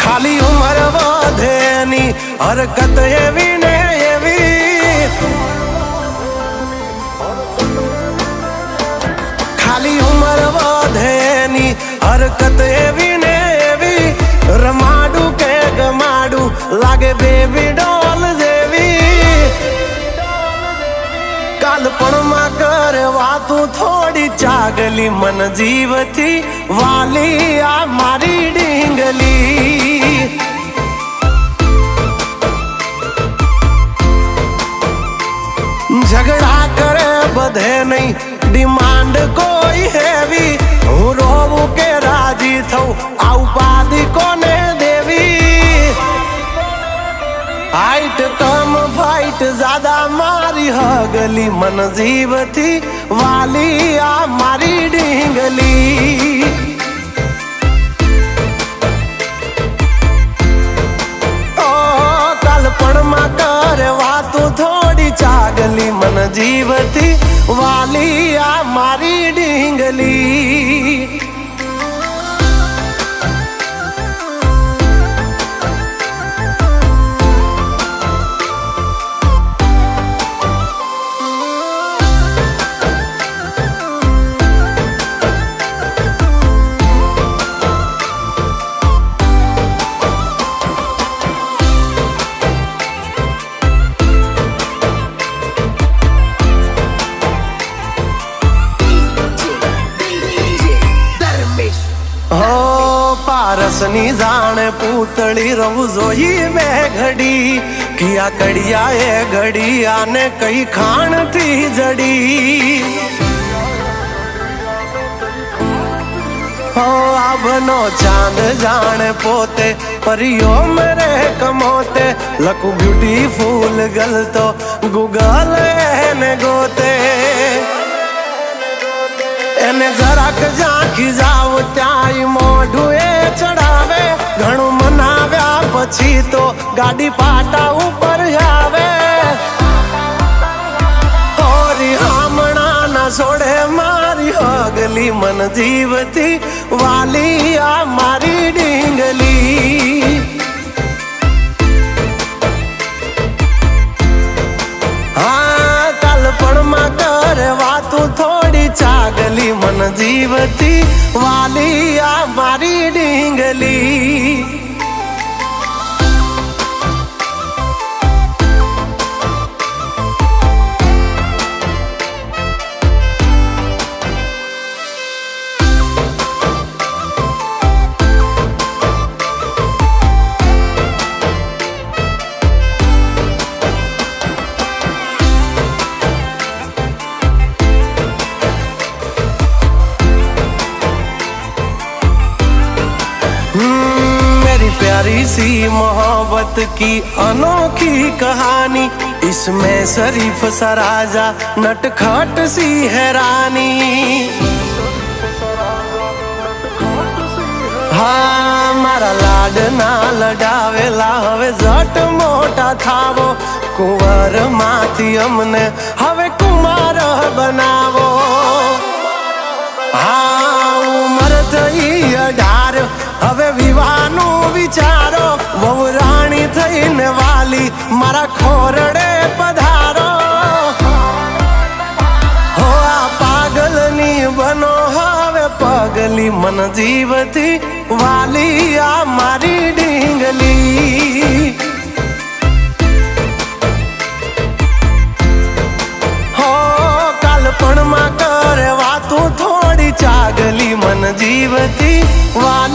खाली उम्र वधेनी हरकत एवी ने एवी, खाली उम्र वधेनी हरकत एवी ने एवी, रमाडू के गमाडू लागे बेबी डॉल जेवी। कालपणमा करे वातू थोड़ी चागली मन जीव थी वाली आ मारी ढींगली। झगड़ा करे बधे नहीं डिमांड कोई हैवी, हूँ रोवू के राजी थू आ उपाधि कोने देवी। हाइट कम फाइट ज्यादा मारी हगली मन जीव थी वाली आ मारी ढींगली। ओ कालपणमा करे वातू थोड़ी चागली मन जीव थी वाली आ मारी ढींगली। पारसनी जाने पूतली रहू जोई में घड़ी, किया कड़िया ए घड़ी आने कई खान थी जड़ी। हो अब नो चांद जाने पोते परियो मेरे कमोते, लकू ब्यूटीफुल गल तो गूगल ने गोते। एने जराक झांकी जाओ त्याई मोढू ए चढ़ावे, घणू मनाव्या पछी तो गाड़ी पाटा ऊपर आवे। होरी हामणा ना छोड़े मारी हगली मन जीव थी वाली आ मारी ढींगली। हाँ कालपणमा करे वातू थोड़ी चागली मन जीव थी वाली आ मारी ढींगली। मेरी प्यारी सी मोहब्बत की अनोखी कहानी, इसमें शरीफ सा राजा नटखट सी है रानी। हाँ मारा लाड ना लडावेला हवे जट मोटा थावो, कुंवर माथी अमने हवे कुमार बनावो। हाँ उमर थई 18 हवे विवाहनु विचारो, वहू राणी थईने वाली मारा खोरड़े पधारो। हो आ पागलनी बनो हवे पगली मन जीव थी वाली आ मारी ढींगली। हो कालपणमा करे वातू थोड़ी चागली मन जीव थी वाली।